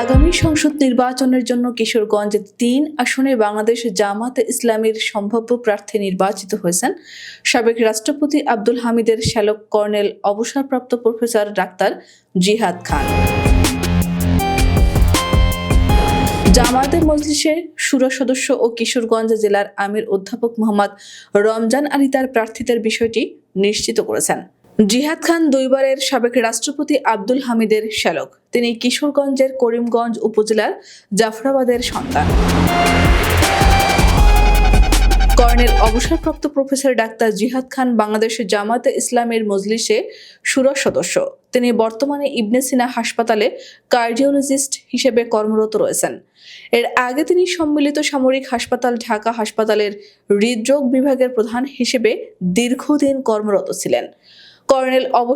আগামী সংসদ নির্বাচনের জন্য কিশোরগঞ্জ ৩ আসনে বাংলাদেশ জামাতে ইসলামীর সম্ভাব্য প্রার্থী নির্বাচিত হয়েছেন সাবেক রাষ্ট্রপতি আব্দুল হামিদের শ্যালক কর্নেল অবসরপ্রাপ্ত প্রফেসর ডাক্তার জিহাদ খান। জামায়াতের মজলিসে শুরা সদস্য ও কিশোরগঞ্জ জেলার আমির অধ্যাপক মোহাম্মদ রমজান আলী তার প্রার্থিতার বিষয়টি নিশ্চিত করেছেন। জিহাদ খান দুইবারের সাবেক রাষ্ট্রপতি আব্দুল হামিদের শ্যালক। তিনি কিশোরগঞ্জের করিমগঞ্জ উপজেলার জাফরাবাদের সন্তান। কর্নেল অবসরপ্রাপ্ত প্রফেসর ডাক্তার জিহাদ খান বাংলাদেশ জামায়াতে ইসলামের মজলিসে শুরা সদস্য। তিনি বর্তমানে ইবনে সিনা হাসপাতালে কার্ডিওলজিস্ট হিসেবে কর্মরত রয়েছেন। এর আগে তিনি সম্মিলিত সামরিক হাসপাতাল ঢাকা হাসপাতালের হৃদরোগ বিভাগের প্রধান হিসেবে দীর্ঘদিন কর্মরত ছিলেন। কর্নেল অবসর